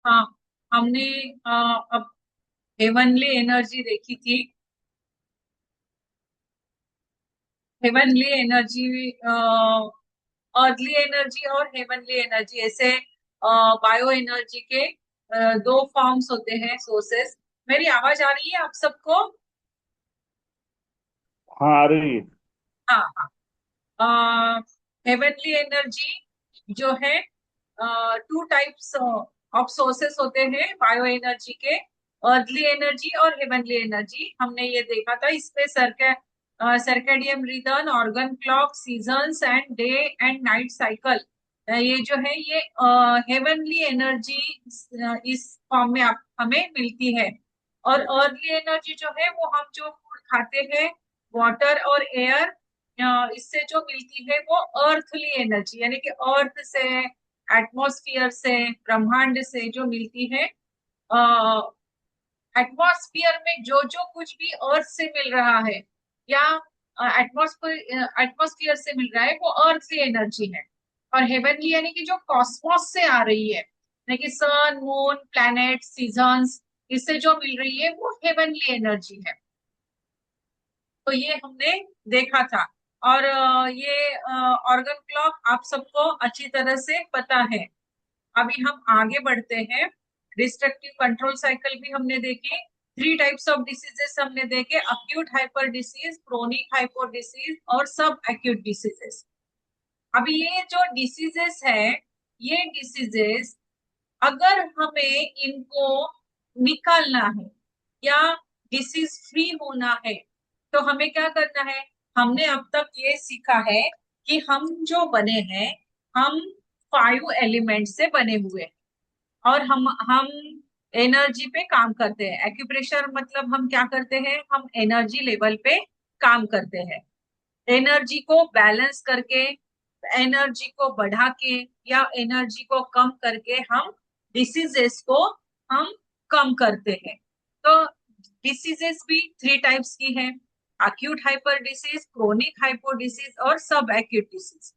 हाँ, हमने अब हेवनली एनर्जी देखी थी। हेवनली एनर्जी, अर्ली एनर्जी और हेवनली एनर्जी, ऐसे बायो एनर्जी के दो फॉर्म्स होते हैं, सोर्सेस। मेरी आवाज आ रही है आप सबको? हाँ, आ रही है। हाँ, हाँ। हेवनली एनर्जी जो है, टू टाइप्स ऑफ सोर्सेस होते हैं बायो एनर्जी के, अर्ली एनर्जी और हेवनली एनर्जी। हमने ये देखा था। इसमें circadian rhythm, organ clock, seasons and day and night cycle, ये जो है ये हेवनली एनर्जी इस फॉर्म में आप हमें मिलती है। और अर्ली एनर्जी जो है वो हम जो फूड खाते हैं, वाटर और एयर, इससे जो मिलती है वो अर्थली एनर्जी, यानी कि अर्थ से, एटमॉस्फियर से, ब्रह्मांड से जो मिलती है। एटमॉस्फियर में जो जो कुछ भी अर्थ से मिल रहा है, या एटमॉस्फियर से मिल रहा है, वो अर्थली एनर्जी है। और हेवनली यानी कि जो कॉस्मोस से आ रही है, यानी कि सन, मून, प्लैनेट, सीजन्स, इससे जो मिल रही है वो हेवनली एनर्जी है। तो ये हमने देखा था। और ये ऑर्गन क्लॉक आप सबको अच्छी तरह से पता है। अभी हम आगे बढ़ते हैं। डिस्ट्रक्टिव कंट्रोल साइकिल भी हमने देखे। थ्री टाइप्स ऑफ डिसीजेस हमने देखे: acute hyper disease, chronic hyper disease और सब एक्यूट डिसीजेस। अभी ये जो डिसीजेस है, ये डिसीजेस अगर हमें इनको निकालना है या डिसीज फ्री होना है, तो हमें क्या करना है? हमने अब तक ये सीखा है कि हम जो बने हैं, हम 5 एलिमेंट से बने हुए हैं। और हम एनर्जी पे काम करते हैं। एक्यूप्रेशर मतलब हम क्या करते हैं? हम एनर्जी लेवल पे काम करते हैं। एनर्जी को बैलेंस करके, एनर्जी को बढ़ा के या एनर्जी को कम करके हम डिसीजेस को हम कम करते हैं। तो डिसीजेस भी थ्री टाइप्स की है: acute hyper disease, chronic hyper disease और सब एक्यूट डिसीज।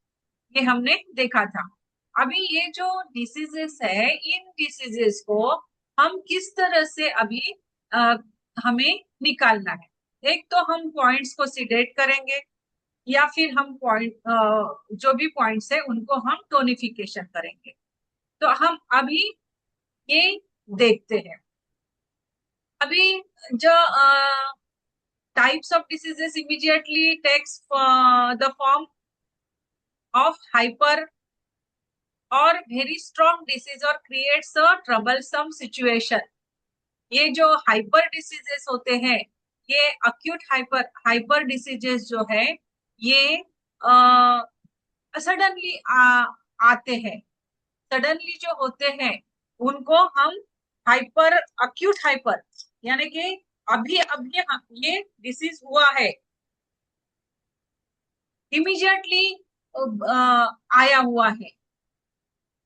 ये हमने देखा था। अभी ये जो डिसीजेस है, इन डिसीजेस को हम किस तरह से अभी अ, हमें निकालना है? एक तो हम पॉइंट्स को सिलेक्ट करेंगे, या फिर हम पॉइंट, जो भी पॉइंट्स है उनको हम टोनिफिकेशन करेंगे। तो हम अभी ये देखते हैं। अभी जो types of diseases immediately takes the form of hyper और वेरी स्ट्रॉन्ग डिसीज और क्रिएट्स अ ट्रबलसम सिचुएशन। ये जो हाइपर डिसीजेस होते हैं, ये अक्यूट हाइपर हाइपर डिसीजेस जो है, ये सडनली आते हैं। सडनली जो होते हैं उनको हम हाइपर, अक्यूट हाइपर, यानी कि अभी अभी ये डिसीज हुआ है, इमीडिएटली आया हुआ है।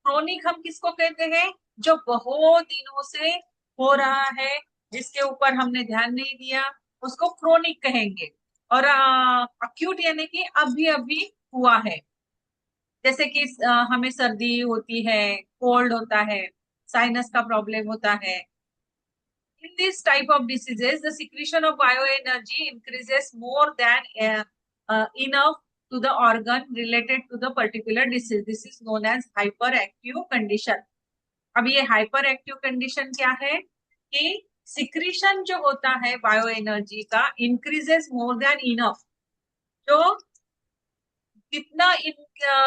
क्रोनिक हम किसको कहते हैं? जो बहुत दिनों से हो रहा है, जिसके ऊपर हमने ध्यान नहीं दिया, उसको क्रोनिक कहेंगे। और अक्यूट यानी कि अभी अभी हुआ है। जैसे कि हमें सर्दी होती है, कोल्ड होता है, साइनस का प्रॉब्लम होता है। In this type of diseases, the secretion of bioenergy increases more than enough to the organ related to the particular disease. This is known as hyperactive condition. अब ये हाइपर एक्टिव कंडीशन क्या है? कि secretion जो होता है bio energy का, increases more than enough. जो कितना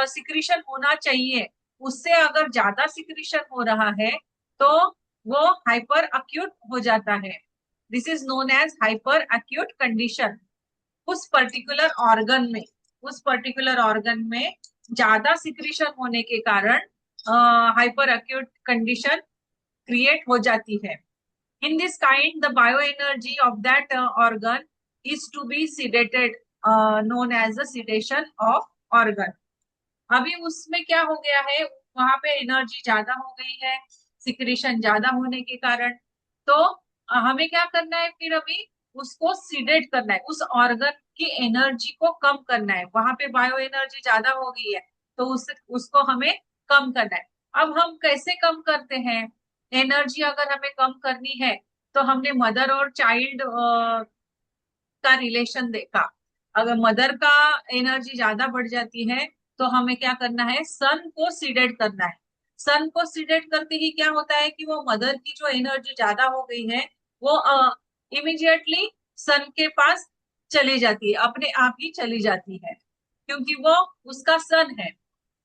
सिक्रीशन होना चाहिए, उससे अगर ज्यादा सिक्रीशन हो रहा है, तो वो हाइपर अक्यूट हो जाता है। This is known as hyper acute condition. उस पर्टिकुलर ऑर्गन में, उस पर्टिकुलर ऑर्गन में ज्यादा सिक्रीशन होने के कारण हाइपर अक्यूट कंडीशन क्रिएट हो जाती है। In this kind, the bioenergy of that organ is to be sedated, known as the sedation of organ. अभी उसमें क्या हो गया है? वहां पे एनर्जी ज्यादा हो गई है, सिक्रेशन ज्यादा होने के कारण। तो हमें क्या करना है फिर? अभी उसको सीडेट करना है, उस ऑर्गन की एनर्जी को कम करना है। वहां पे बायो एनर्जी ज्यादा हो गई है, तो उसको हमें कम करना है। अब हम कैसे कम करते हैं? एनर्जी अगर हमें कम करनी है तो हमने मदर और चाइल्ड का रिलेशन देखा। अगर मदर का एनर्जी ज्यादा बढ़ जाती है तो हमें क्या करना है, सन को सीडेड करना है। सन को सीडेड करते ही क्या होता है कि वो मदर की जो एनर्जी ज्यादा हो गई है वो इमिडिएटली सन के पास चली जाती है, अपने आप ही चली जाती है, क्योंकि वो उसका सन है।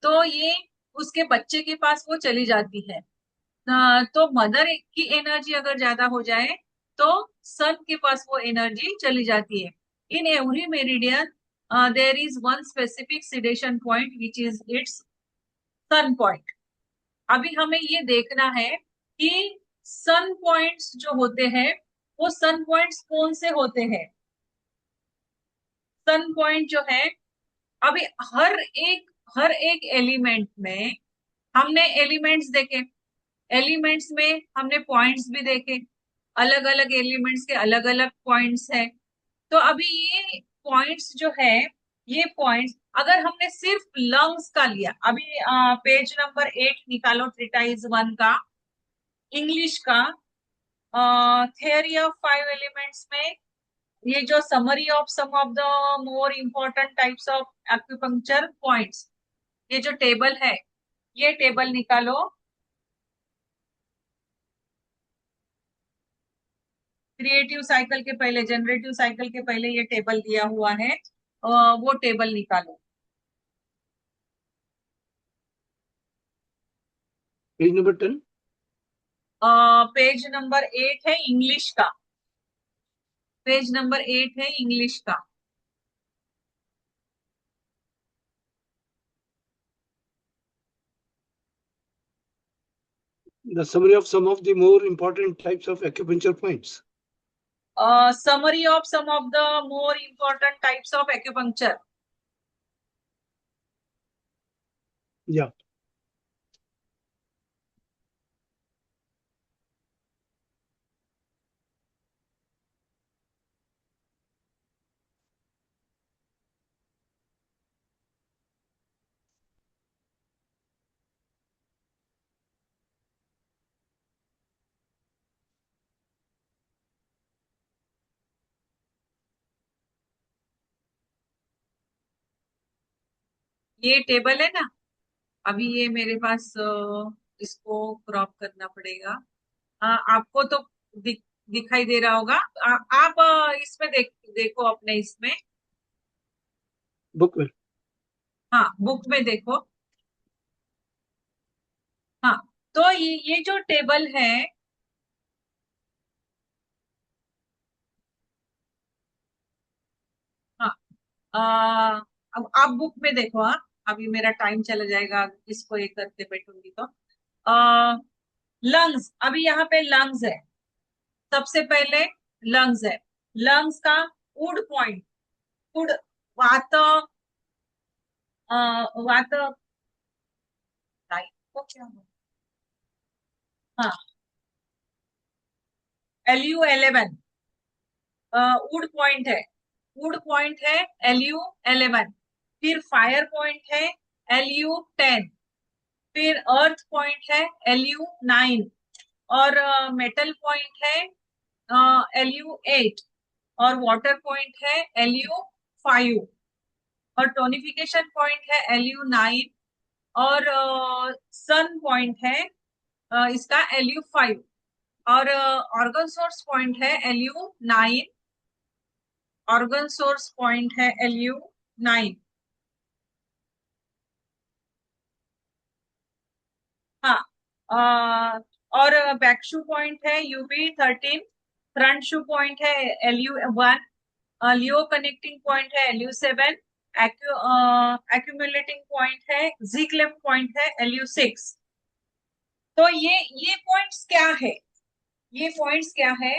तो ये उसके बच्चे के पास वो चली जाती है। तो मदर की एनर्जी अगर ज्यादा हो जाए तो सन के पास वो एनर्जी चली जाती है। In every meridian there is one specific sedation point which is its son point. अभी हमें ये देखना है कि सन पॉइंट्स जो होते हैं वो सन पॉइंट्स कौन से होते हैं। सन पॉइंट जो है, अभी हर एक एलिमेंट में हमने एलिमेंट्स देखे, एलिमेंट्स में हमने पॉइंट्स भी देखे, अलग अलग एलिमेंट्स के अलग अलग पॉइंट्स है। तो अभी ये पॉइंट्स जो है, ये पॉइंट्स अगर हमने सिर्फ लंग्स का लिया, अभी पेज नंबर 8 निकालो ट्रिटाइज 1 का, इंग्लिश का, थियरी ऑफ 5 एलिमेंट्स में ये जो summary of some of the more important types of acupuncture points, ये जो टेबल है, ये टेबल निकालो। क्रिएटिव साइकिल के पहले, जनरेटिव साइकिल के पहले ये टेबल दिया हुआ है, वो टेबल निकालो। Page number 10। पेज नंबर 8 है इंग्लिश का, पेज नंबर 8 है इंग्लिश का। The summary of some of the more important types of acupuncture points. Summary of some of the more important types of acupuncture. Yeah. ये table है ना, अभी ये मेरे पास इसको क्रॉप करना पड़ेगा। आपको तो दिखाई दे रहा होगा। आप इसमें देखो अपने इसमें। बुक में। हाँ, बुक में देखो। हाँ, तो ये जो टेबल है, हाँ, अब आप बुक में देखो। हाँ, अभी मेरा टाइम चला जाएगा इसको ये करते बैठूंगी तो। लंग्स, अभी यहाँ पे लंग्स है, सबसे पहले लंग्स है। लंग्स का उड पॉइंट, उड, वात, वात, को क्या बोलते? हाँ, LU11 उड पॉइंट है, उड पॉइंट है LU11। फिर फायर पॉइंट है LU10। फिर अर्थ पॉइंट है LU9। और मेटल पॉइंट है LU8। और वाटर पॉइंट है LU5। और टोनिफिकेशन पॉइंट है LU9। और सन पॉइंट है इसका LU5। और ऑर्गन सोर्स पॉइंट है LU9। ऑर्गन सोर्स पॉइंट है LU9। हाँ, और बैक शू पॉइंट है UB13। फ्रंट शू पॉइंट है LU1। लियो कनेक्टिंग पॉइंट है LU7। एक्यूमुलेटिंग पॉइंट है, जी क्लेम पॉइंट है LU6। तो ये पॉइंट्स क्या है, ये पॉइंट्स क्या है?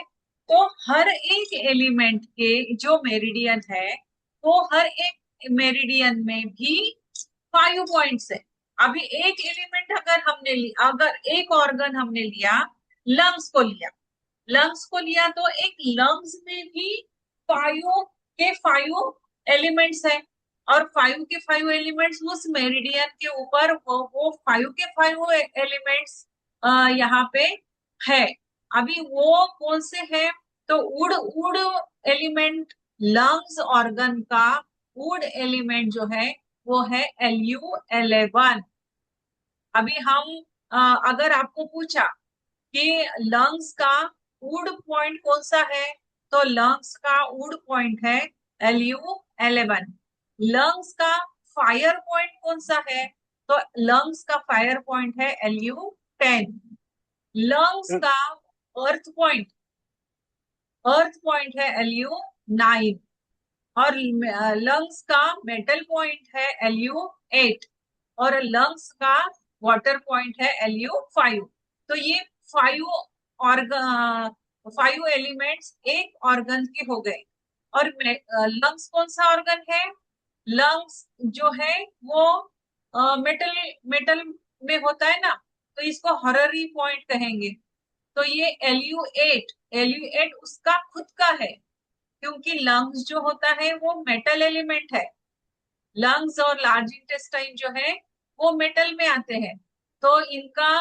तो हर एक एलिमेंट के जो मेरिडियन है, वो हर एक मेरिडियन में भी 5 पॉइंट्स है। अभी एक एलिमेंट अगर हमने लिया, अगर एक ऑर्गन हमने लिया, लंग्स को लिया, लंग्स को लिया तो एक लंग्स में भी 5 एलिमेंट्स है। और 5 एलिमेंट्स उस मेरिडियन के ऊपर, वो 5 एलिमेंट्स यहाँ पे है। अभी वो कौन से है? तो would would element, lungs organ का वुड एलिमेंट जो है वो है Lu11। अभी हम अगर आपको पूछा कि लंग्स का वुड पॉइंट कौन सा है, तो लंग्स का वुड पॉइंट है Lu11। लंग्स का फायर पॉइंट कौन सा है? तो लंग्स का फायर पॉइंट है Lu10। लंग्स का अर्थ पॉइंट है Lu9। और लंग्स का मेटल पॉइंट है Lu8। और लंग्स का वाटर पॉइंट है Lu5। तो ये 5 एलिमेंट्स एक ऑर्गन के हो गए। और लंग्स कौन सा ऑर्गन है? लंग्स जो है वो मेटल मेटल में होता है ना, तो इसको हॉररी पॉइंट कहेंगे। तो ये Lu8 उसका खुद का है, क्योंकि लंग्स जो होता है वो मेटल एलिमेंट है। लंग्स और लार्ज इंटेस्टाइन जो है वो मेटल में आते हैं। तो इनका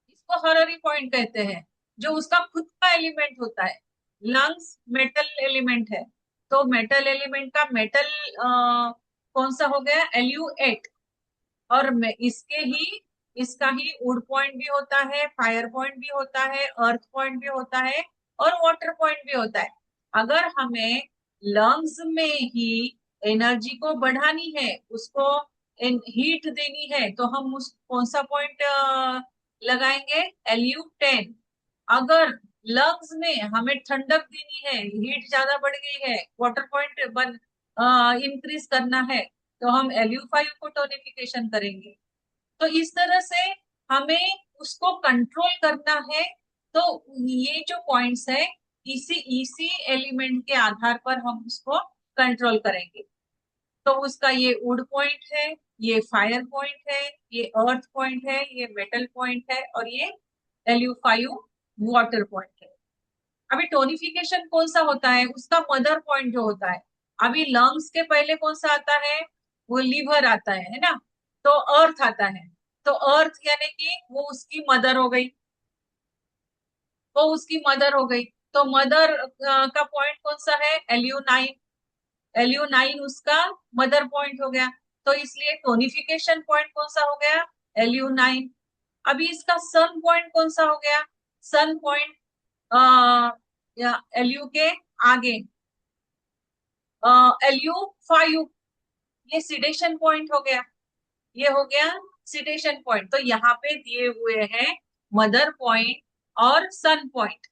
इसको हॉररी पॉइंट कहते हैं, जो उसका खुद का एलिमेंट होता है। लंग्स मेटल एलिमेंट है, तो मेटल एलिमेंट का मेटल कौन सा हो गया? Lu8। और इसका ही वुड पॉइंट भी होता है, फायर पॉइंट भी होता है, अर्थ पॉइंट भी होता है, और वाटर पॉइंट भी होता है। अगर हमें लंग्स में ही एनर्जी को बढ़ानी है, उसको हीट देनी है, तो हम उस कौन सा पॉइंट लगाएंगे? Lu10। अगर लंग्स में हमें ठंडक देनी है, हीट ज्यादा बढ़ गई है, वाटर पॉइंट बन इंक्रीज करना है, तो हम Lu5 को टोनिफिकेशन करेंगे। तो इस तरह से हमें उसको कंट्रोल करना है। तो ये जो पॉइंट्स है, इसी इसी एलिमेंट के आधार पर हम उसको कंट्रोल करेंगे। तो उसका ये वुड पॉइंट है, ये फायर पॉइंट है, ये अर्थ पॉइंट है, ये मेटल पॉइंट है, और ये Lu5 वाटर पॉइंट है। अभी टोनिफिकेशन कौन सा होता है? उसका मदर पॉइंट जो होता है। अभी लंग्स के पहले कौन सा आता है? वो लीवर आता है ना? तो अर्थ आता है। तो अर्थ यानी कि वो उसकी मदर हो गई, वो उसकी मदर हो गई। तो मदर का पॉइंट कौन सा है? Lu9। Lu9 उसका मदर पॉइंट हो गया। तो इसलिए टोनिफिकेशन पॉइंट कौन सा हो गया? Lu9। अभी इसका सन पॉइंट कौन सा हो गया? सन पॉइंट Lu के आगे Lu5। ये सिडेशन पॉइंट हो गया, ये हो गया सिटेशन पॉइंट। तो यहाँ पे दिए हुए हैं मदर पॉइंट और सन पॉइंट,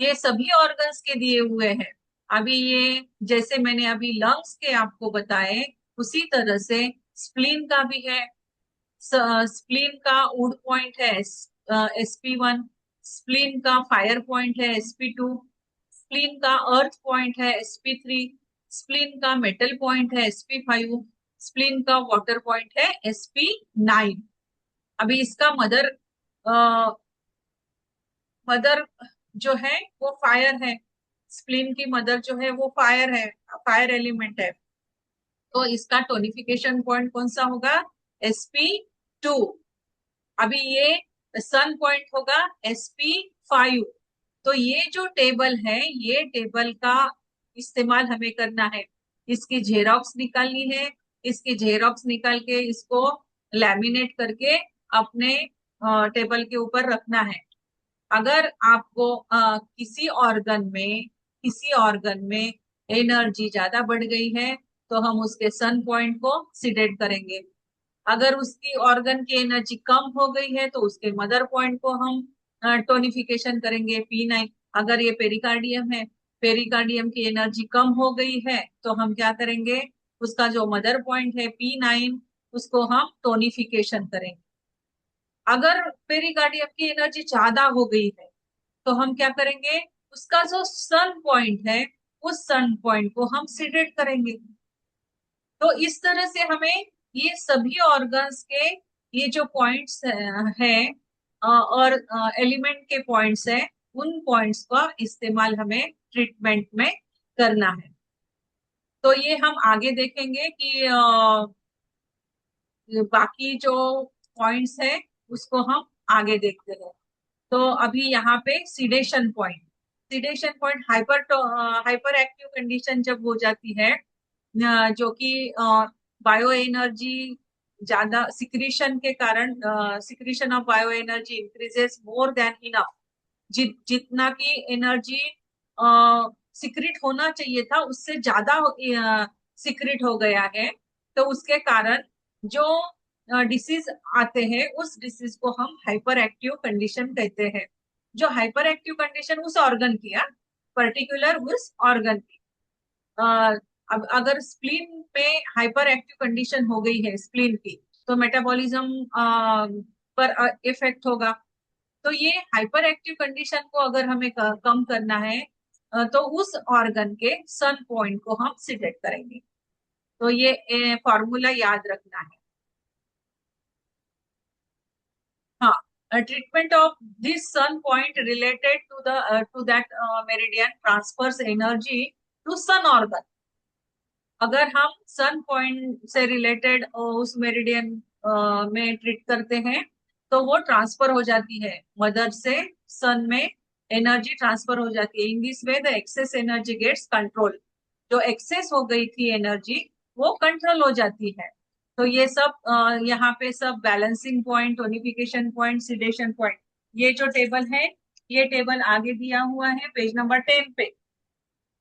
ये सभी ऑर्गन्स के दिए हुए हैं। अभी ये जैसे मैंने अभी लंग्स के आपको बताए, उसी तरह से स्प्लीन का भी है। स्प्लीन का वुड पॉइंट है Sp1। स्प्लीन का फायर पॉइंट है Sp2। स्प्लीन का अर्थ पॉइंट है Sp3। स्प्लीन का मेटल पॉइंट है Sp5। स्प्लीन का वाटर पॉइंट है Sp9। अभी इसका मदर जो है वो फायर है। स्प्लीन की मदर जो है वो फायर है, फायर एलिमेंट है। तो इसका टोनिफिकेशन पॉइंट कौन सा होगा? Sp2। अभी ये सन पॉइंट होगा Sp5। तो ये जो टेबल है, ये टेबल का इस्तेमाल हमें करना है। इसकी जेरोक्स निकालनी है। इसकी जेरोक्स निकाल के इसको लैमिनेट करके अपने टेबल के ऊपर रखना है। अगर आपको किसी ऑर्गन में एनर्जी ज्यादा बढ़ गई है, तो हम उसके सन पॉइंट को सिलेक्ट करेंगे। अगर उसकी ऑर्गन की एनर्जी कम हो गई है, तो उसके मदर पॉइंट को हम टोनिफिकेशन करेंगे P9। अगर ये पेरिकार्डियम है, पेरिकार्डियम की एनर्जी कम हो गई है, तो हम क्या करेंगे? उसका जो मदर पॉइंट है P9, उसको हम टोनिफिकेशन करेंगे। अगर पेरिकार्डियम की एनर्जी ज्यादा हो गई है, तो हम क्या करेंगे? उसका जो सन पॉइंट है, उस सन पॉइंट को हम सिलेक्ट करेंगे। तो इस तरह से हमें ये सभी ऑर्गन्स के ये जो पॉइंट्स है और एलिमेंट के पॉइंट्स है, उन पॉइंट्स का इस्तेमाल हमें ट्रीटमेंट में करना है। तो ये हम आगे देखेंगे कि बाकी जो पॉइंट्स है उसको हम आगे देखते हैं। तो अभी यहाँ पे sedation point hyper active condition जब हो जाती है, जो कि बायो एनर्जी ज्यादा सिक्रीशन के कारण, secretion of bio energy increases more than enough, जितना की एनर्जी सिक्रिट होना चाहिए था उससे ज्यादा सिक्रिट हो गया है, तो उसके कारण जो डिसीज आते हैं उस डिसीज को हम हाइपर एक्टिव कंडीशन कहते हैं। जो हाइपर एक्टिव कंडीशन उस ऑर्गन की, पर्टिकुलर उस ऑर्गन की, अ, अब अगर स्प्लीन में हाइपर एक्टिव कंडीशन हो गई है स्प्लीन की, तो मेटाबॉलिज्म पर इफेक्ट होगा। तो ये हाइपर एक्टिव कंडीशन को अगर हमें कम करना है, तो उस ऑर्गन के सन पॉइंट को हम सिलेक्ट करेंगे। तो ये फॉर्मूला याद रखना है। हाँ, treatment of this son point related to that meridian transfers energy to son organ. अगर हम सन पॉइंट से रिलेटेड उस मेरिडियन में ट्रीट करते हैं, तो वो ट्रांसफर हो जाती है मदर से सन में, एनर्जी ट्रांसफर हो जाती है। In this way the excess energy gets control. जो एक्सेस हो गई थी एनर्जी, वो कंट्रोल हो जाती है। तो ये सब यहाँ पे सब balancing point, tonification point, sedation point, ये जो टेबल है, ये टेबल आगे दिया हुआ है पेज नंबर 10 पे।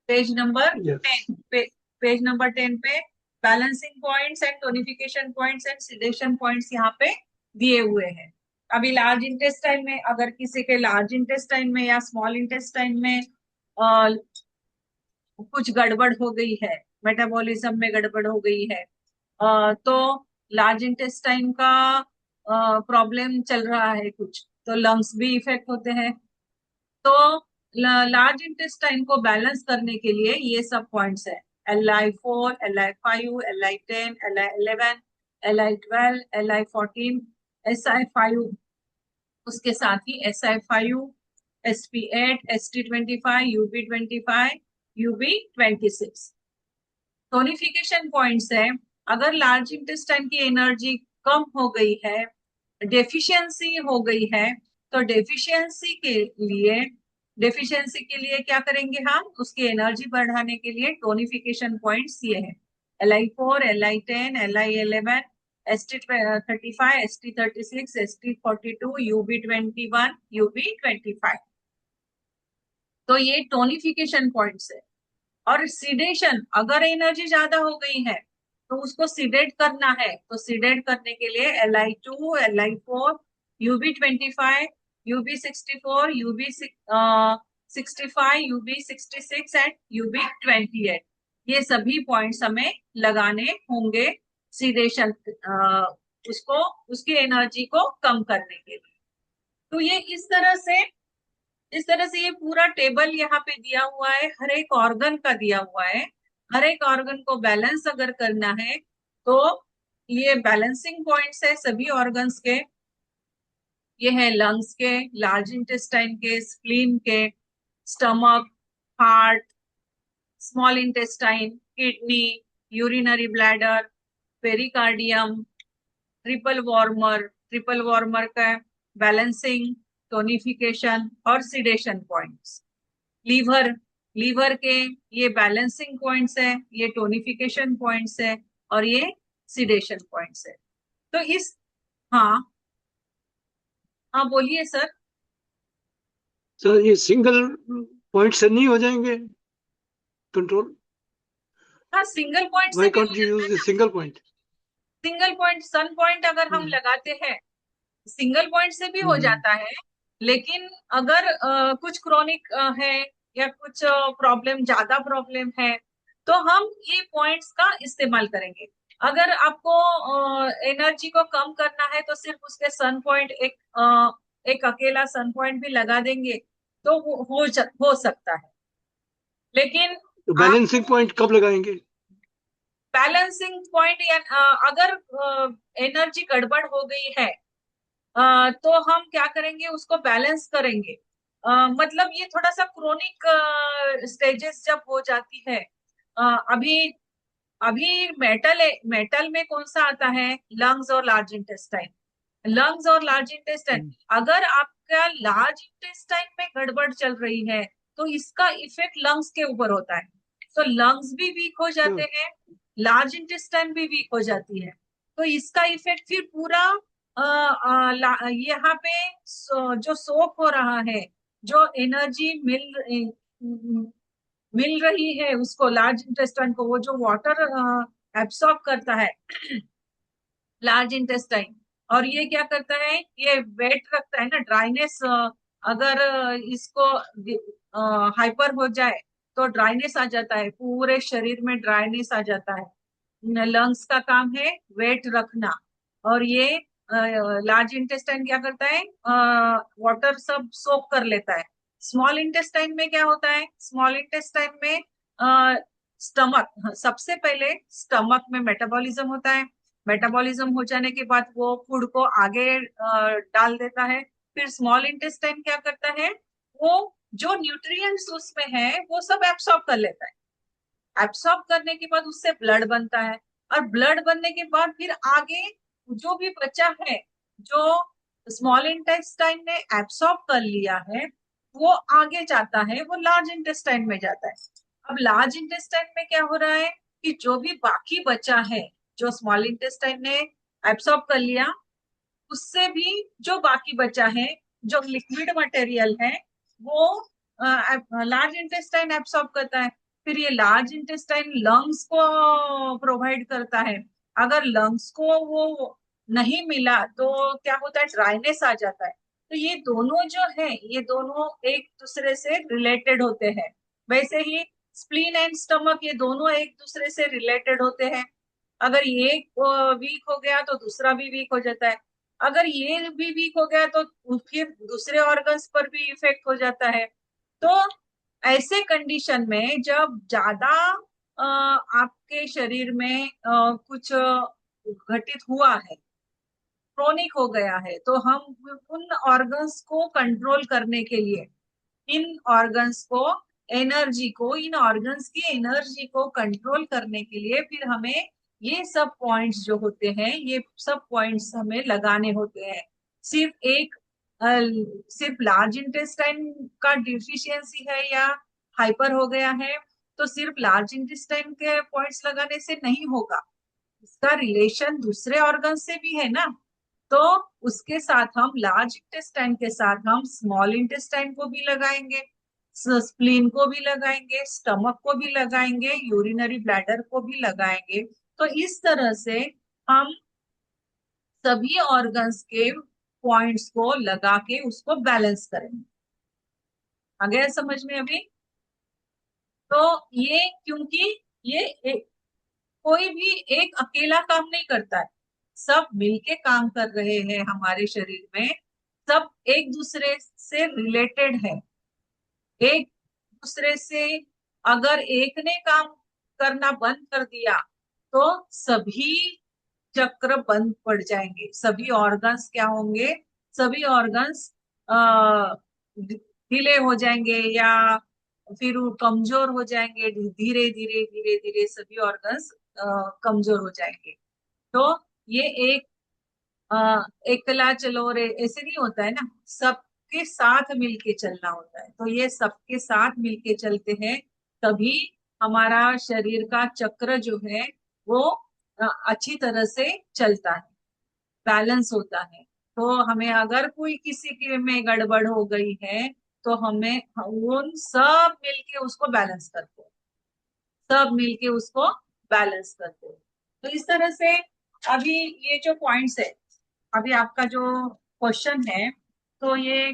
Page number Yes. 10 पे, पेज नंबर 10 पे balancing points and tonification points and sedation points यहाँ पे दिए हुए हैं। अभी लार्ज इंटेस्टाइन में, अगर किसी के लार्ज इंटेस्टाइन में या स्मॉल इंटेस्टाइन में कुछ गड़बड़ हो गई है, मेटाबॉलिज्म में गड़बड़ हो गई है, तो लार्ज इंटेस्टाइन का प्रॉब्लम चल रहा है कुछ, तो लंग्स भी इफेक्ट होते हैं। तो लार्ज इंटेस्टाइन को बैलेंस करने के लिए ये सब पॉइंट्स है, LI4, LI5, LI10, LI11, LI12, LI14, SI5, उसके साथ ही SI5, SP8, ST25, UB25, UB26। Tonification points है, अगर लार्ज इंटेस्टाइन की एनर्जी कम हो गई है, डेफिशिएंसी हो गई है, तो डेफिशिएंसी के लिए क्या करेंगे हम, उसकी एनर्जी बढ़ाने के लिए टोनिफिकेशन पॉइंट्स ये है, LI4, LI10, LI11, ST35, ST36, ST42, UB21, UB25। तो ये टोनिफिकेशन पॉइंट्स है। और सीडेशन, अगर एनर्जी ज्यादा हो गई है तो उसको सीडेट करना है, तो सीडेट करने के लिए LI2, LI4, UB25, UB64, UB65, UB66 and UB28, ये सभी पॉइंट्स हमें लगाने होंगे सीडेशन, उसको, उसकी एनर्जी को कम करने के लिए। तो ये इस तरह से ये पूरा टेबल यहाँ पे दिया हुआ है, हर एक ऑर्गन का दिया हुआ है। हर एक ऑर्गन को बैलेंस अगर करना है, तो ये बैलेंसिंग पॉइंट्स है सभी ऑर्गन्स के। ये है लंग्स के, लार्ज इंटेस्टाइन के, स्प्लीन के, stomach, heart, small intestine, kidney, urinary bladder, pericardium, triple warmer का बैलेंसिंग, टोनिफिकेशन और सिडेशन पॉइंट्स। लीवर, लीवर के ये बैलेंसिंग पॉइंट्स है, ये टोनिफिकेशन पॉइंट्स है, और ये सिडेशन पॉइंट्स है। तो इस, हाँ, हाँ बोलिए सर। सर ये सिंगल पॉइंट से नहीं हो जाएंगे कंट्रोल? हाँ, सिंगल पॉइंट से व्हाई भी हो कांट यू जाता यूज द है। Single point? सिंगल पॉइंट, सन पॉइंट अगर हम लगाते हैं, सिंगल पॉइंट से भी हो हम्म। जाता है। लेकिन अगर कुछ क्रोनिक है, या कुछ प्रॉब्लम, ज्यादा प्रॉब्लम है, तो हम ये पॉइंट्स का इस्तेमाल करेंगे। अगर आपको एनर्जी को कम करना है, तो सिर्फ उसके सन पॉइंट, एक अकेला सन पॉइंट भी लगा देंगे, तो वो हो सकता है। लेकिन तो आप बैलेंसिंग पॉइंट कब लगाएंगे? बैलेंसिंग पॉइंट, या अगर एनर्जी गड़बड़ हो गई है, तो हम क्या करेंगे, उसको बैलेंस करेंगे। मतलब ये थोड़ा सा क्रोनिक स्टेजेस जब हो जाती है, अभी अभी मेटल में कौन सा आता है, लंग्स और लार्ज इंटेस्टाइन। लंग्स और लार्ज इंटेस्टाइन, हम्म, अगर आपका लार्ज इंटेस्टाइन में गड़बड़ चल रही है तो इसका इफेक्ट लंग्स के ऊपर होता है। तो लंग्स भी वीक हो जाते तो हैं, लार्ज इंटेस्टाइन भी वीक हो जाती है। तो इसका इफेक्ट फिर पूरा यहाँ पे जो सोक हो रहा है, जो एनर्जी मिल रही है उसको, लार्ज इंटेस्टाइन को, वो जो वाटर एब्सॉर्ब करता है लार्ज इंटेस्टाइन, और ये क्या करता है, ये वेट रखता है ना, ड्राइनेस। अगर इसको हाइपर हो जाए तो ड्राइनेस आ जाता है, पूरे शरीर में ड्राइनेस आ जाता है। लंग्स का काम है वेट रखना, और ये लार्ज इंटेस्टाइन क्या करता है, वाटर सब सोक कर लेता है। स्मॉल इंटेस्टाइन में क्या होता है, स्मॉल इंटेस्टाइन में स्टमक, सबसे पहले स्टमक में मेटाबॉलिज्म होता है। मेटाबॉलिज्म हो जाने के बाद वो फूड को आगे डाल देता है। फिर स्मॉल इंटेस्टाइन क्या करता है, वो जो न्यूट्रिएंट्स उसमें है वो सब एब्सॉर्ब कर लेता है। एब्सॉर्ब करने के बाद उससे ब्लड बनता है, और ब्लड बनने के बाद फिर आगे जो भी बचा है, जो स्मॉल इंटेस्टाइन ने एब्सॉर्ब कर लिया है, वो आगे जाता है, वो लार्ज इंटेस्टाइन में जाता है। अब लार्ज इंटेस्टाइन में क्या हो रहा है कि जो भी बाकी बचा है, जो स्मॉल इंटेस्टाइन ने एब्सॉर्ब कर लिया, उससे भी जो बाकी बचा है, जो लिक्विड मटेरियल है, वो लार्ज इंटेस्टाइन एब्सॉर्ब करता है। फिर ये लार्ज इंटेस्टाइन लंग्स को प्रोवाइड करता है। अगर लंग्स को वो नहीं मिला तो क्या होता है, ड्राइनेस आ जाता है। तो ये दोनों जो है, ये दोनों एक दूसरे से रिलेटेड होते हैं। वैसे ही स्प्लीन एंड स्टमक, ये दोनों एक दूसरे से रिलेटेड होते हैं। अगर ये वीक हो गया तो दूसरा भी वीक हो जाता है। अगर ये भी वीक हो गया तो फिर दूसरे ऑर्गन्स पर भी इफेक्ट हो जाता है। तो ऐसे कंडीशन में जब ज्यादा आपके शरीर में कुछ घटित हुआ है, क्रोनिक हो गया है, तो हम उन ऑर्गन्स को कंट्रोल करने के लिए, इन ऑर्गन्स को एनर्जी को, इन ऑर्गन्स की एनर्जी को कंट्रोल करने के लिए फिर हमें ये सब पॉइंट्स जो होते हैं, ये सब पॉइंट्स हमें लगाने होते हैं। सिर्फ एक अ, सिर्फ लार्ज इंटेस्टाइन का डिफिशियंसी है या हाइपर हो गया है, तो सिर्फ लार्ज इंटेस्टाइन के पॉइंट्स लगाने से नहीं होगा, इसका रिलेशन दूसरे ऑर्गन से भी है ना। तो उसके साथ हम लार्ज इंटेस्टाइन के साथ हम स्मॉल इंटेस्टाइन को भी लगाएंगे, स्प्लीन को भी लगाएंगे, स्टमक को भी लगाएंगे, यूरिनरी ब्लैडर को भी लगाएंगे। तो इस तरह से हम सभी ऑर्गन्स के पॉइंट्स को लगा के उसको बैलेंस करेंगे। आ गया समझ में अभी? तो ये क्योंकि ये कोई भी एक अकेला काम नहीं करता है, सब मिलके काम कर रहे हैं हमारे शरीर में, सब एक दूसरे से रिलेटेड है। एक दूसरे से अगर एक ने काम करना बंद कर दिया तो सभी चक्र बंद पड़ जाएंगे, सभी ऑर्गन्स क्या होंगे, सभी ऑर्गन्स ढीले हो जाएंगे, या फिर वो कमजोर हो जाएंगे। धीरे धीरे धीरे धीरे सभी ऑर्गन्स कमजोर हो जाएंगे। तो ये एक एकला चलो रे ऐसे नहीं होता है ना, सबके साथ मिलके चलना होता है। तो ये सबके साथ मिलके चलते हैं, तभी हमारा शरीर का चक्र जो है वो अच्छी तरह से चलता है, बैलेंस होता है। तो हमें अगर कोई किसी के में गड़बड़ हो गई है तो हमें उन सब मिलके उसको बैलेंस करते हैं, सब मिलके उसको बैलेंस करते हैं। तो इस तरह से अभी ये जो पॉइंट्स है, अभी आपका जो क्वेश्चन है, तो ये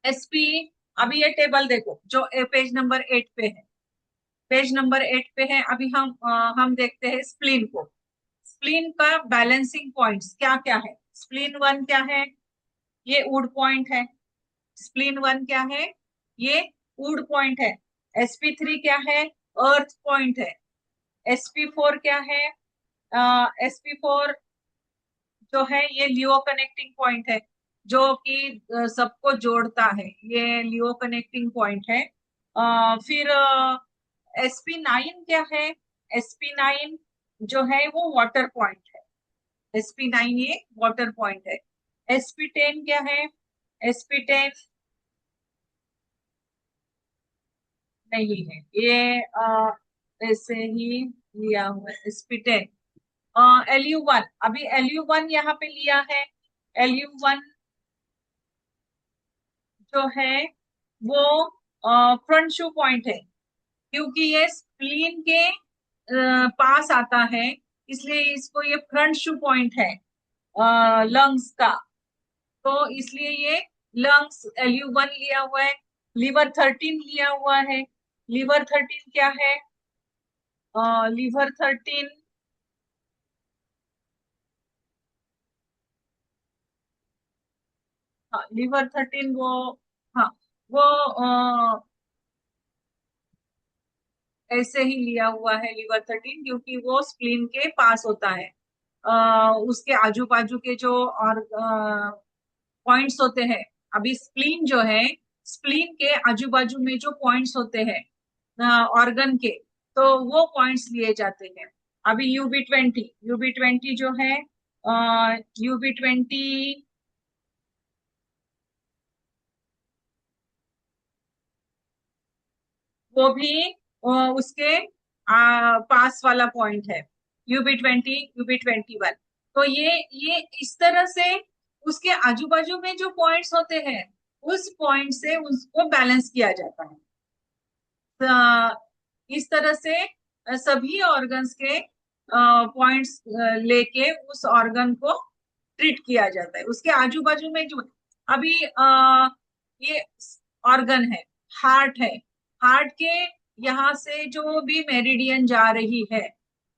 एसपी, अभी ये टेबल देखो जो पेज नंबर 8 पे है, पेज नंबर 8 पे है। अभी हम देखते हैं स्प्लीन को। स्प्लीन का बैलेंसिंग पॉइंट्स क्या क्या है। स्प्लीन वन क्या है, ये वुड पॉइंट है। स्प्लीन वन क्या है, ये वुड पॉइंट है। sp3 क्या है, अर्थ पॉइंट है। sp4 क्या है, sp4 जो है ये लियो कनेक्टिंग पॉइंट है, जो कि सबको जोड़ता है, ये लियो कनेक्टिंग पॉइंट है। फिर sp9 क्या है, sp9 जो है वो वाटर पॉइंट है। sp9 ये वाटर पॉइंट है। sp10 क्या है? sp10 नहीं है ये, ऐसे ही लिया हुआ है sp10। Lu1, अभी Lu1 यहाँ पे लिया है। Lu1 जो है वो फ्रंट शू पॉइंट है, क्योंकि ये स्प्लीन के पास आता है, इसलिए इसको ये फ्रंट शू पॉइंट है लंग्स का। तो इसलिए ये लंग्स Lu1 लिया हुआ है। लीवर 13 लिया हुआ है। लीवर 13 क्या है? लीवर 13, हाँ लीवर 13 वो, हाँ वो ऐसे ही लिया हुआ है लीवर 13, क्योंकि वो स्प्लीन के पास होता है। उसके आजू बाजू के जो और पॉइंट्स होते हैं, अभी स्प्लीन जो है, स्प्लीन के आजू बाजू में जो पॉइंट्स होते हैं ऑर्गन के, तो वो पॉइंट्स लिए जाते हैं। अभी यूबी20 जो है, यूबी20 वो भी उसके पास वाला पॉइंट है। यूबी20, यूबी21। तो ये इस तरह से उसके आजू बाजू में जो पॉइंट्स होते हैं, उस पॉइंट से उसको बैलेंस किया जाता है। इस तरह से सभी ऑर्गन्स के पॉइंट्स लेके उस ऑर्गन को ट्रीट किया जाता है। उसके आजू बाजू में जो अभी ये ऑर्गन है, हार्ट है। हार्ट के यहाँ से जो भी मेरिडियन जा रही है,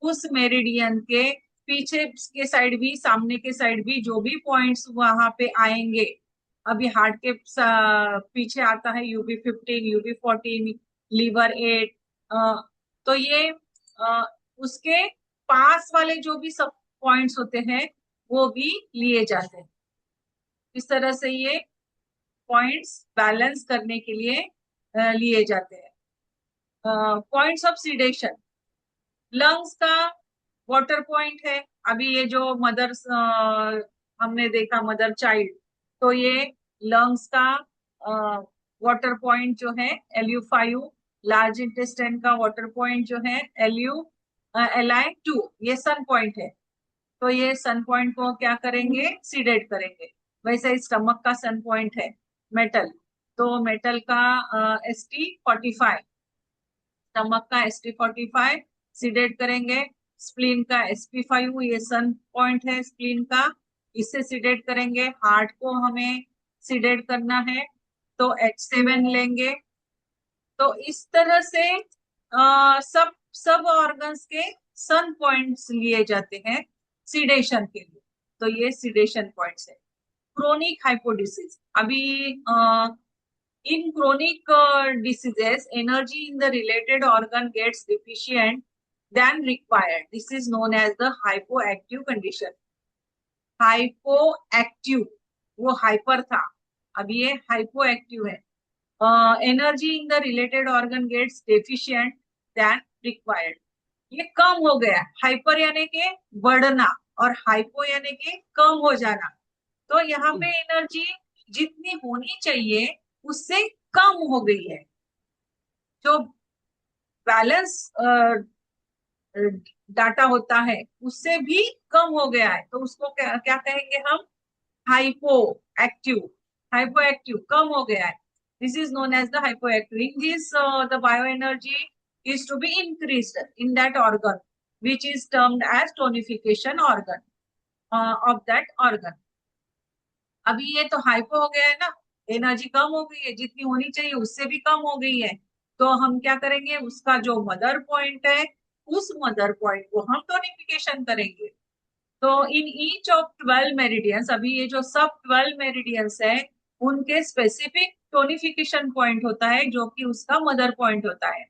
उस मेरिडियन के पीछे के साइड भी, सामने के साइड भी जो भी पॉइंट्स वहां पे आएंगे, अभी हार्ट के पीछे आता है यूबी15, यूबी14, लीवर 8। तो ये उसके पास वाले जो भी सब पॉइंट्स होते हैं, वो भी लिए जाते हैं। इस तरह से ये पॉइंट्स बैलेंस करने के लिए लिए जाते हैं। पॉइंट्स ऑफ सीडेशन, लंग्स का वाटर पॉइंट है। अभी ये जो मदर हमने देखा, मदर चाइल्ड, तो ये लंग्स का वाटर पॉइंट जो है Lu5। लार्ज इंटेस्टाइन का वाटर पॉइंट जो है Li2, ये सन पॉइंट है। तो ये सन पॉइंट को क्या करेंगे? सीडेट करेंगे। वैसे ही स्टमक का सन पॉइंट है मेटल, तो मेटल का St45, स्टमक का St45 सीडेट करेंगे। स्प्लीन का Sp5, ये सन पॉइंट है स्प्लीन का, इससे सीडेट करेंगे। हार्ट को हमें सीडेट करना है, तो H7 लेंगे। तो इस तरह से सब सब ऑर्गन्स के सन पॉइंट्स लिए जाते हैं सीडेशन के लिए। तो ये सीडेशन पॉइंट्स है। क्रोनिक हाइपोडिसिस, अभी in chronic diseases, energy in the related organ gets deficient than required. This is known as the hypoactive condition. Hypoactive, वो हाइपर था, अभी ये हाइपोएक्टिव है। Energy in the related organ gets deficient than required, ये कम हो गया। Hyper यानी के बढ़ना, और हाइपो यानी के कम हो जाना। तो यहाँ पे एनर्जी जितनी होनी चाहिए उससे कम हो गई है। जो बैलेंस डाटा होता है उससे भी कम हो गया है, तो उसको क्या क्या कहेंगे हम? Hypo active. हाइपो एक्टिव, कम हो गया है। This is known as the hypo active. In this the bio energy is to be increased in that organ, which is termed as tonification organ of that organ. अभी ये तो hypo हो गया है ना, एनर्जी कम हो गई है, जितनी होनी चाहिए उससे भी कम हो गई है। तो हम क्या करेंगे? उसका जो मदर पॉइंट है, उस मदर पॉइंट को हम टोनिफिकेशन करेंगे। तो इन ईच ऑफ 12 मेरिडियंस, अभी ये जो सब 12 मेरिडियंस है, उनके स्पेसिफिक टोनिफिकेशन पॉइंट होता है, जो कि उसका मदर पॉइंट होता है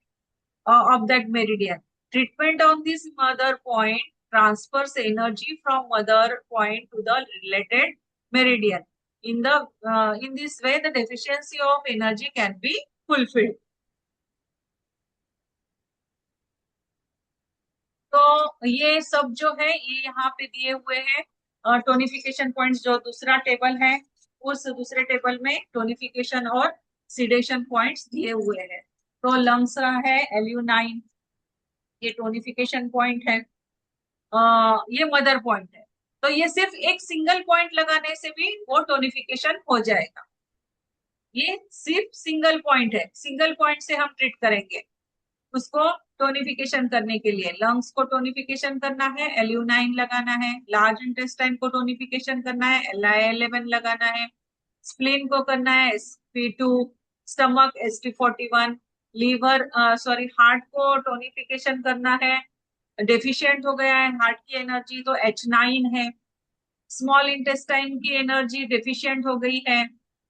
of that meridian. Treatment on this mother point transfers energy from mother point to the related meridian. In this way, the deficiency of energy can be fulfilled. तो ये सब जो है ये यहाँ पे दिए हुए हैं। टोनिफिकेशन पॉइंट्स जो दूसरा टेबल है, उस दूसरे टेबल में टोनिफिकेशन और सिडेशन पॉइंट्स दिए हुए हैं। तो लंग्स का है LU9, ये टोनिफिकेशन पॉइंट है, ये मदर पॉइंट है। तो ये सिर्फ एक सिंगल पॉइंट लगाने से भी वो टोनिफिकेशन हो जाएगा। ये सिर्फ सिंगल पॉइंट है, सिंगल पॉइंट से हम ट्रीट करेंगे उसको टोनिफिकेशन करने के लिए। लंग्स को टोनिफिकेशन करना है, LU9 लगाना है। लार्ज इंटेस्टाइन को टोनिफिकेशन करना है, LI11 लगाना है। स्प्लीन को करना है SP2, stomach ST41, liver sorry heart को टोनिफिकेशन करना है। डेफिशिएंट हो गया है हार्ट की एनर्जी तो H9 है। स्मॉल इंटेस्टाइन की एनर्जी डेफिशिएंट हो गई है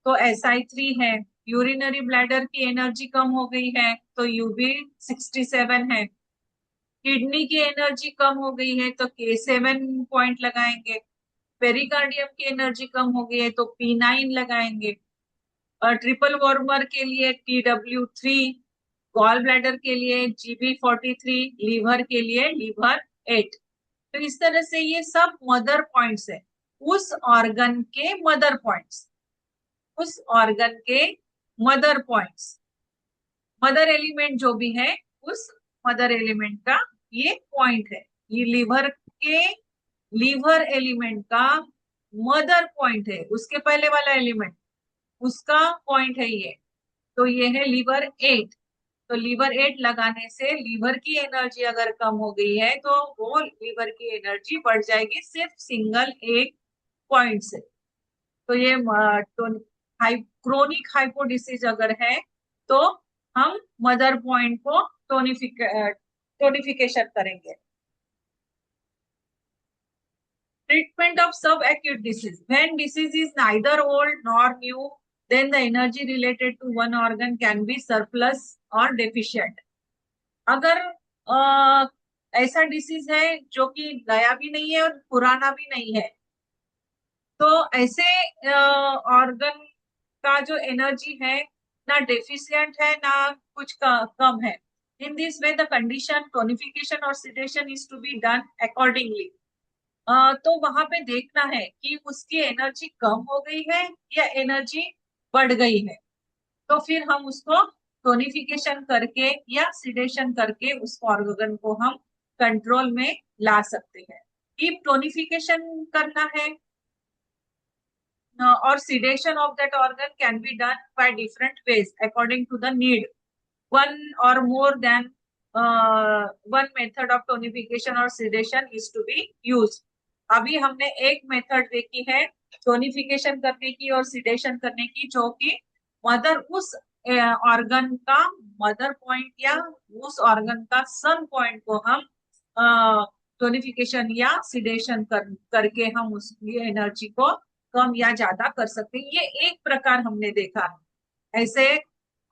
तो SI3 है। यूरिनरी ब्लैडर की एनर्जी कम हो गई है तो UB67 है। किडनी की एनर्जी कम हो गई है तो K7 पॉइंट लगाएंगे। पेरिकार्डियम की एनर्जी कम हो गई है तो P9 लगाएंगे। और ट्रिपल वार्मर के लिए TW3, गॉल ब्लैडर के लिए GB43, लीवर के लिए लीवर 8। तो इस तरह से ये सब मदर पॉइंट्स है, उस ऑर्गन के मदर पॉइंट्स, उस ऑर्गन के मदर पॉइंट्स। मदर एलिमेंट जो भी है उस मदर एलिमेंट का ये पॉइंट है। ये लीवर के, लीवर एलिमेंट का मदर पॉइंट है, उसके पहले वाला एलिमेंट उसका पॉइंट है ये। तो ये है लीवर 8। तो लीवर 8 लगाने से लीवर की एनर्जी अगर कम हो गई है तो वो लीवर की एनर्जी बढ़ जाएगी सिर्फ सिंगल एक पॉइंट से। तो ये क्रोनिक हाइपो डिसीज अगर है तो हम मदर पॉइंट को टोनिफिकेशन करेंगे। Treatment of subacute disease. When disease is neither old nor new, then the energy related to one organ can be surplus or deficient. अगर ऐसा डिसीज है जो कि नया भी नहीं है और पुराना भी नहीं है, तो ऐसे ऑर्गन का जो एनर्जी है ना डेफिशिएंट है ना कुछ कम है। In this way the condition tonification और sedation is to be done accordingly. तो वहां पे देखना है कि उसकी एनर्जी कम हो गई है या एनर्जी बढ़ गई है। तो फिर हम उसको टोनिफिकेशन करके या सिडेशन करके उस ऑर्गन को हम कंट्रोल में ला सकते हैं। if टोनिफिकेशन करना है or sedation of that organ can be done by different ways according to the need. One or more than one method of tonification or sedation is to be used. अभी हमने एक method देखी है tonification करने की और sedation करने की, जो कि मदर उस ऑर्गन का मदर पॉइंट या उस ऑर्गन का सन पॉइंट को हम टोनिफिकेशन या सिडेशन करके हम उसकी एनर्जी को कम या ज्यादा कर सकते हैं। ये एक प्रकार हमने देखा है। ऐसे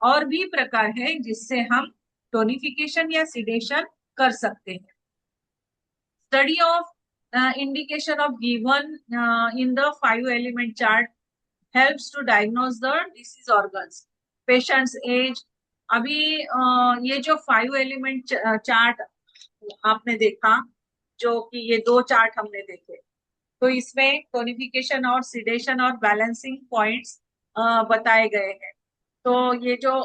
और भी प्रकार है जिससे हम टोनिफिकेशन या सिडेशन कर सकते हैं। Study of indication of given in the 5 element chart helps to diagnose the disease organs, patients age. अभी ये जो 5 एलिमेंट चार्ट आपने देखा, जो कि ये 2 चार्ट हमने देखे, तो इसमें टोनिफिकेशन और सिडेशन और बैलेंसिंग पॉइंट्स बताए गए हैं। तो ये जो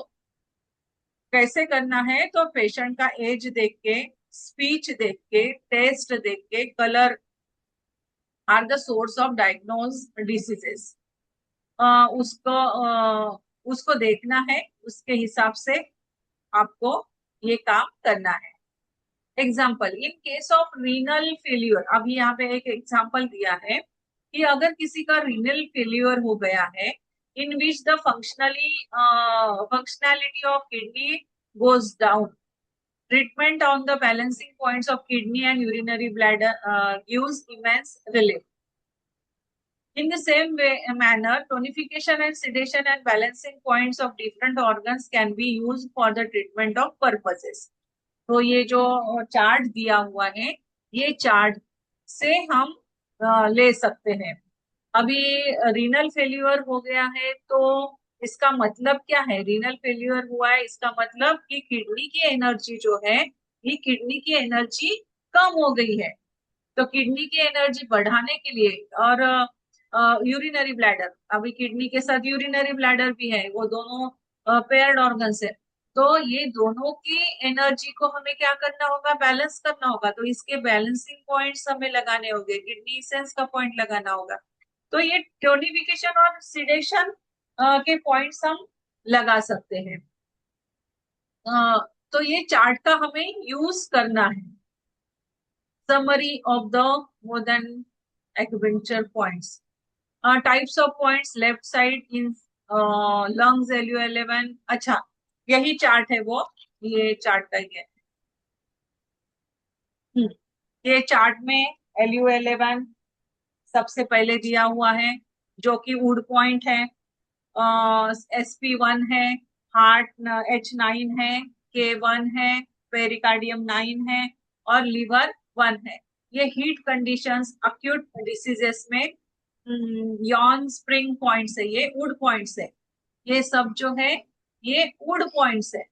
कैसे करना है, तो पेशेंट का एज देख के, स्पीच देख के, टेस्ट देख के, colour are the source of diagnose diseases. उसको देखना है, उसके हिसाब से आपको ये काम करना है। Example in case of renal failure, अभी यहाँ पे एक एग्जाम्पल दिया है कि अगर किसी का रीनल फेल्यूर हो गया है in which the functionality of kidney goes down, treatment on the balancing points of kidney and urinary bladder gives immense relief. In the same manner, tonification and sedation and balancing points of different organs can be used for the treatment of purposes. तो ये जो chart दिया हुआ है, ये chart से हम ले सकते हैं। अभी रीनल फेल्यूर हो गया है तो इसका मतलब क्या है? रीनल फेल्यूर हुआ है इसका मतलब कि किडनी की एनर्जी जो है, ये किडनी की एनर्जी कम हो गई है। तो किडनी की एनर्जी बढ़ाने के लिए, और यूरिनरी ब्लैडर, अभी किडनी के साथ यूरिनरी ब्लैडर भी है, वो दोनों पेयर्ड ऑर्गन्स है। तो ये दोनों की एनर्जी को हमें क्या करना होगा, बैलेंस करना होगा। तो इसके बैलेंसिंग पॉइंट्स हमें लगाने होंगे, किडनी सेंस का पॉइंट लगाना होगा। तो ये टोनिफिकेशन और सिडेशन के पॉइंट्स हम लगा सकते हैं। तो ये चार्ट का हमें यूज करना है। Summary of the more than acupuncture points, types of points left side in lungs LU11। अच्छा, यही चार्ट है वो, ये चार्ट का ही है। हम्म, ये चार्ट में LU11 सबसे पहले दिया हुआ है, जो कि वुड पॉइंट है। SP1 है, हार्ट H9 है, K1 है, पेरिकार्डियम 9 है, और लिवर 1 है। ये हीट कंडीशंस अक्यूट डिसीजेस में यॉन स्प्रिंग पॉइंट्स है, ये वुड पॉइंट्स है। ये सब जो है ये वुड पॉइंट्स है।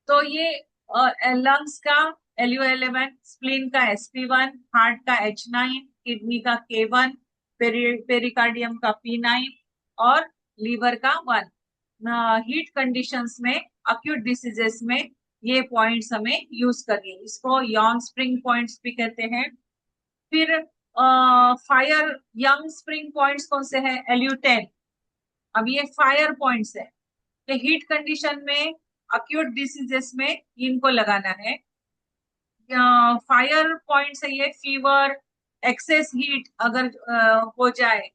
तो ये लंग्स का LU11, स्प्लीन का SP1, हार्ट का H9, किडनी का K1, पेरिकार्डियम का P9, और लीवर का 1। हीट कंडीशंस में, अक्यूट डिसीजेस में ये पॉइंट्स हमें यूज करनी है। इसको यॉन स्प्रिंग पॉइंट्स भी कहते हैं। फिर फायर यंग स्प्रिंग पॉइंट्स कौन से हैं, LU10। अब ये फायर पॉइंट्स है, ये हीट कंडीशन में, अक्यूट डिसीजेस में इनको लगाना है। फायर पॉइंट है ये, फीवर, एक्सेस हीट अगर हो जाए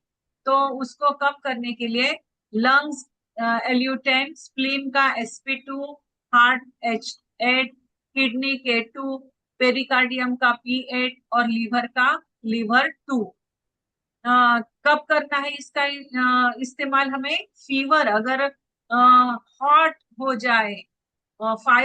तो उसको कम करने के लिए लंग्स LU10, स्प्लीन का SP2, heart H8, kidney K2, pericardium का P8, और लीवर का लिवर 2। कब करना है इसका इस्तेमाल हमें, फीवर अगर हॉट हो जाए, फायर